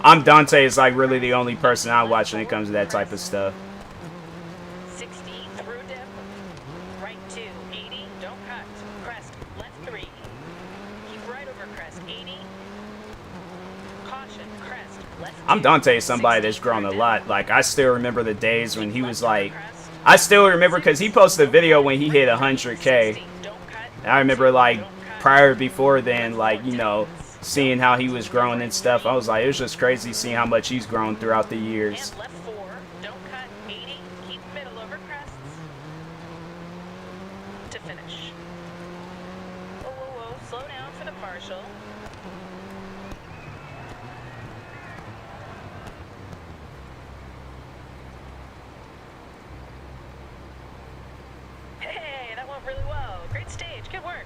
I'm Dante is like really the only person I watch when it comes to that type of stuff. 60 through dip. Right 2, 80, don't cut. Crest, left 3. Keep right over crest, 80. Caution, crest, left 2. I'm Dante, somebody 60 that's grown a through dip. lot. Like, I still remember the days when Keep he left was over like, crest. I still remember because he posted a video when he hit Right 3, 100K. 60, don't cut. And I remember Right 2, like don't cut. prior before then, Left like, 4 you know, tightens. seeing Don't how cut. he was growing and stuff. I was like, it was just crazy seeing how much he's grown throughout the years. And left 4, don't cut. 80, keep middle over crests. To finish. Whoa, whoa, whoa, slow down for the partial. Hey, that went really well. Great stage, good work.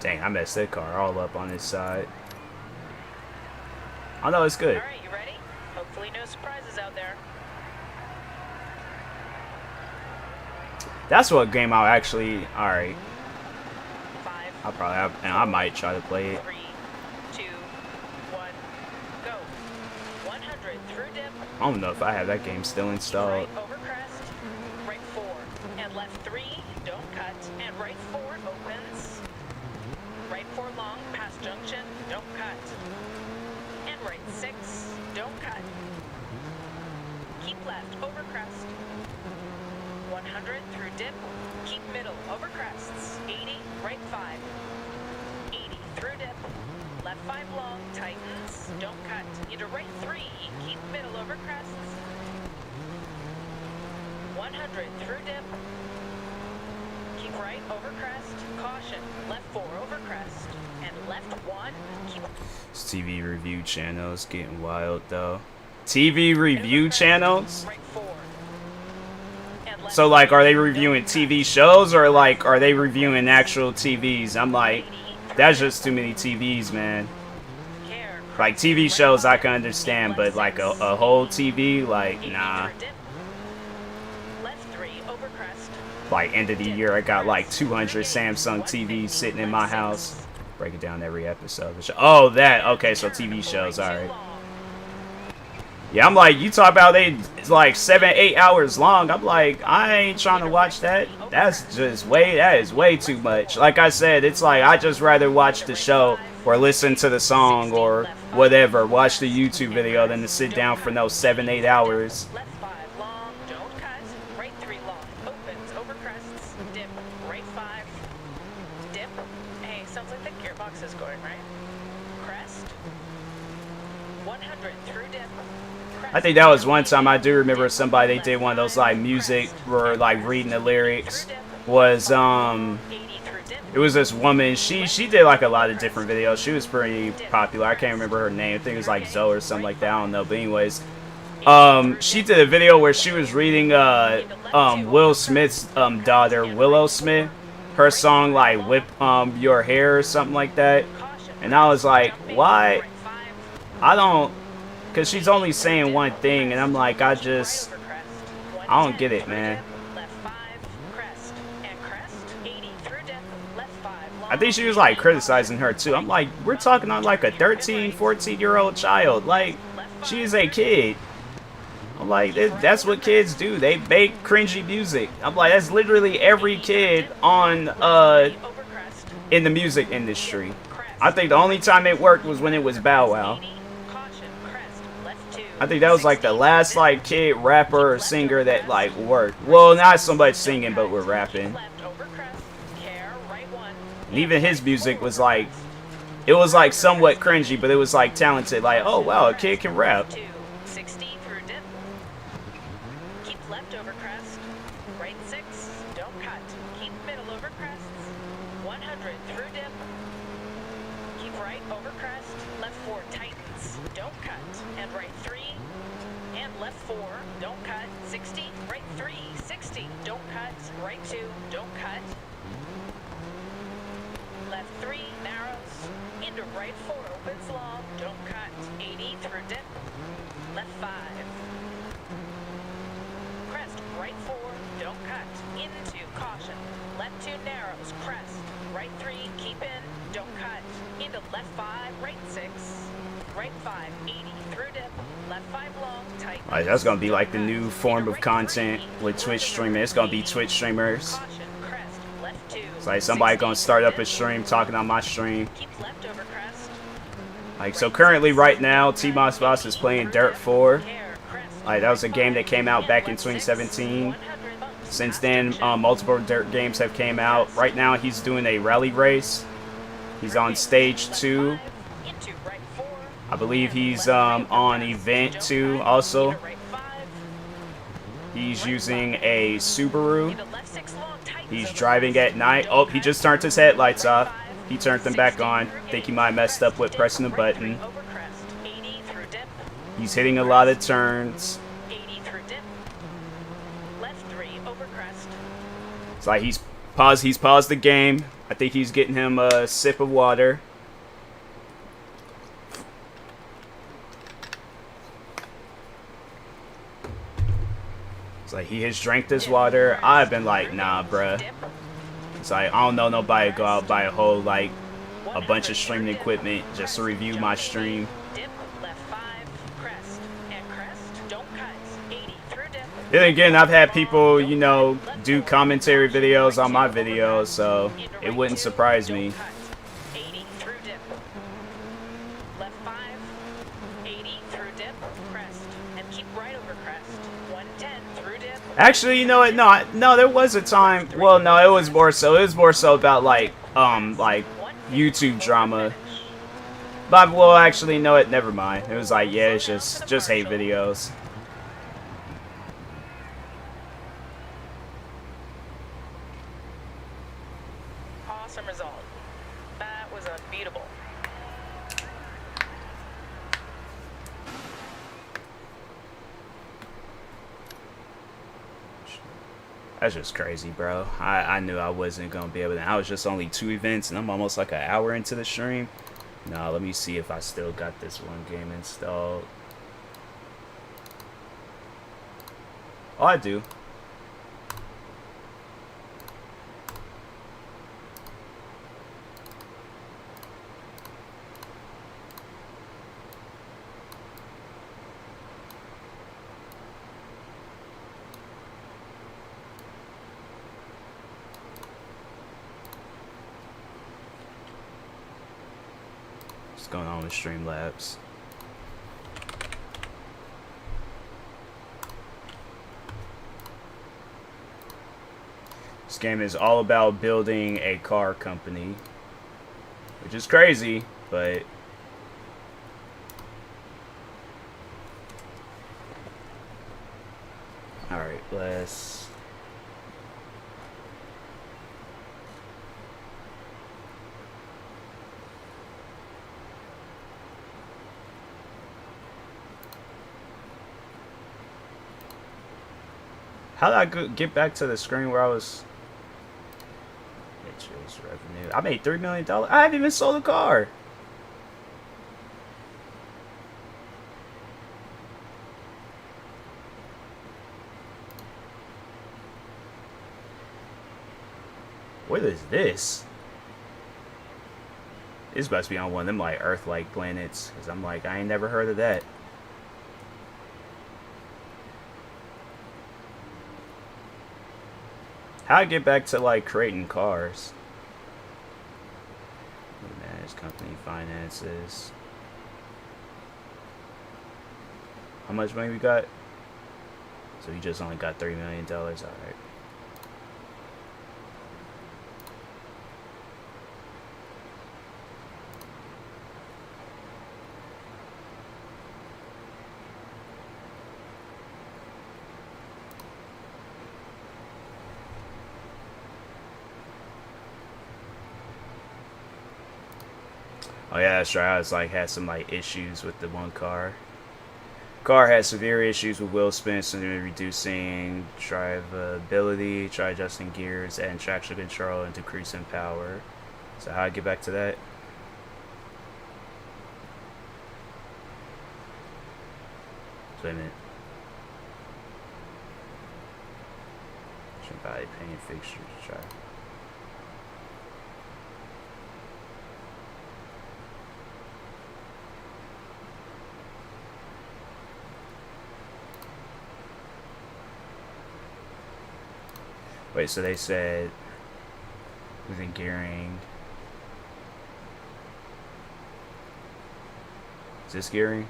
Dang, I messed that car all up on his side. Oh no, it's good. All right, you ready? Hopefully no surprises out there. That's what game I'll actually. All right, 5, I'll probably have, and I might try to play it. 3, 2, 1, go. 100 through dip. I don't know if I have that game still installed. Right over crest. Right 4. And left 3. Don't cut. And right 4 opens. Right 4 long past junction. Don't cut. And right 6. Don't cut. Keep left over crest. 100 through dip. Keep middle over crests. 80. Right 5. 80 through dip. Left 5 long tightens. Don't cut. Into right 3. Keep middle over crests. 100 through dip. Keep right over crest. Caution. Left 4 over crest. And left 1. Keep. This TV review channel is getting wild though. TV review channels? Right 4. And left So like, are they 3. reviewing Don't TV cut. shows or like, are they reviewing actual TVs? I'm like, that's just too many TVs, man. Care. Like TV shows I can understand, but like a whole TV, like 80 nah. through dip. Left 3 over crest. Like end of the year, I got like 200 Samsung TVs sitting in my house. Break it down every episode. Oh, that okay. So TV shows, all right. Yeah, I'm like, you talk about it's like 7-8 hours long. I'm like, I ain't trying to watch that. That is way too much. Like I said, it's like I just rather watch the show or listen to the song or whatever, watch the YouTube video than to sit down for no 7-8 hours. Left 5 long, don't cut. Right 3 long, opens over crests. Dip, right 5. Dip. Hey, sounds like the gearbox is going, right? Crest. 100 through dip. I think that was one time I do remember somebody, they did one of those like music or like reading the lyrics. Was it was this woman, she did like a lot of different videos. She was pretty popular. I can't remember her name. I think it was like Zoe or something like that. I don't know. But anyways, she did a video where she was reading Will Smith's daughter, Willow Smith, her song like Whip Your Hair or something like that. And I was like, why? I don't, because she's only saying one thing, and I'm like, I don't get it, man. I think she was like criticizing her too. I'm like, we're talking on like a 13, 14-year-old child. Like, she is a kid. I'm like, that's what kids do. They make cringy music. I'm like, that's literally every kid on in the music industry. I think the only time it worked was when it was Bow Wow. I think that was like the last like kid rapper or singer that like worked. Well, not so much singing, but we're rapping. And even his music was like It was like somewhat cringy, but it was like talented. Like, oh wow, a kid can rap. 60 through dip. Keep left over crest. Right 6. Don't cut. Keep middle over crests. 100 through dip. Keep right over crest. Left 4 tightens. Don't cut. And right 3. And left 4. Don't cut. 60. Right 3. 60. Don't cut. Right 2. Don't cut. Left 3 narrows. Into right 4 opens long. Don't cut. 80 through dip. Left 5. Crest. Right 4. Don't cut. Into caution. Left 2 narrows. Crest. Right 3. Keep in. Don't cut. Into left 5. Right 6. Right 5. 80 through dip. Left 5 long. Tight. Alright, that's gonna be like the new form of content with Twitch streaming. It's gonna be Twitch streamers. Caution. Crest. Left 2. It's like somebody gonna start up a stream talking on my stream. Keep left over crest. Like, so currently right now, TMossBoss is playing Dirt 4. Like, that was a game that came out back in 2017. Since then, multiple Dirt games have came out. Right now, he's doing a rally race. He's on stage 2. I believe he's on event 2 also. He's using a Subaru. He's driving at night. Oh, he just turned his headlights off. He turned them back on. Think he might have messed up with pressing the button. He's hitting a lot of turns. It's like he's paused the game. I think he's getting him a sip of water. It's like he has drank this water. I've been like, nah, bruh. It's like, I don't know nobody go out buy a whole, like, a bunch of streaming equipment just to review my stream. Then again, I've had people, you know, do commentary videos on my videos, so it wouldn't surprise me. Actually, you know what? No, there was a time. Well, no, it was more so. It was more so about like YouTube drama. But well, actually, no, it never mind. It was like, yeah, it's just hate videos. Awesome result. That was unbeatable. That's just crazy, bro. I knew I wasn't gonna be able to. I was just only 2 events, and I'm almost like an hour into the stream. Now let me see if I still got this one game installed. Oh, I do. What's going on with Streamlabs? This game is all about building a car company, which is crazy, but alright, let's how did I get back to the screen where I was? Choose revenue. I made $3 million. I haven't even sold a car. What is this? This must be on one of them like Earth-like planets, because I'm like, I ain't never heard of that. How I get back to like creating cars? Manage company finances. How much money we got? So we just only got $3 million. All right. Oh yeah, that's right. I was like had some like issues with the one car. Car had severe issues with wheel spin, so reducing drivability, try adjusting gears, and traction control, and decreasing power. So how I get back to that? Wait a minute. Body paint fixtures. Try. Wait, so they said within gearing. Is this gearing?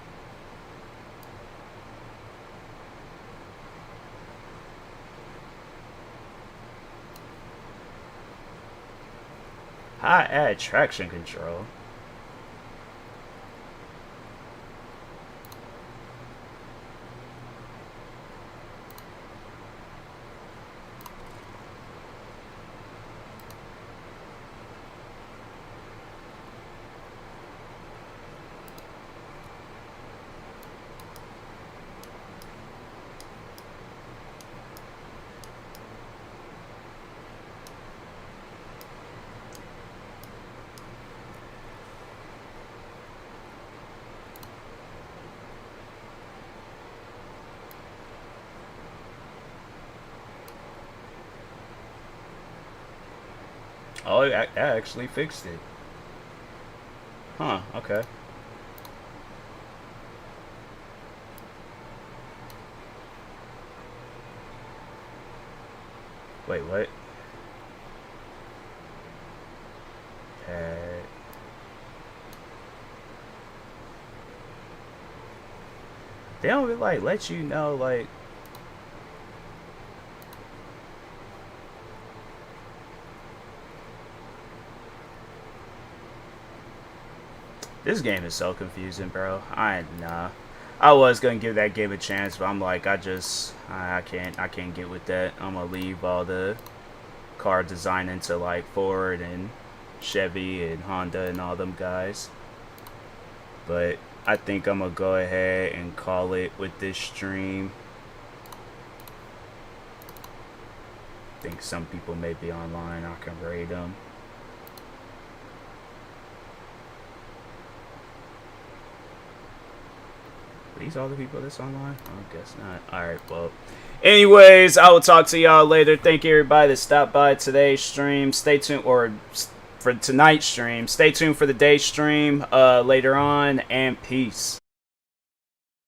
How I add traction control? Oh, I actually fixed it. Huh, okay. Wait, what? They don't really, like, let you know, like... This game is so confusing, bro. Nah. I was gonna give that game a chance, but I'm like, I can't get with that. I'm gonna leave all the car designing to like Ford and Chevy and Honda and all them guys. But I think I'm gonna go ahead and call it with this stream. I think some people may be online. I can raid them. These all the people that's online? I guess not. Alright, well. Anyways, I will talk to y'all later. Thank you everybody that stopped by today's stream. Stay tuned, or for tonight's stream. Stay tuned for the day stream later on, and peace.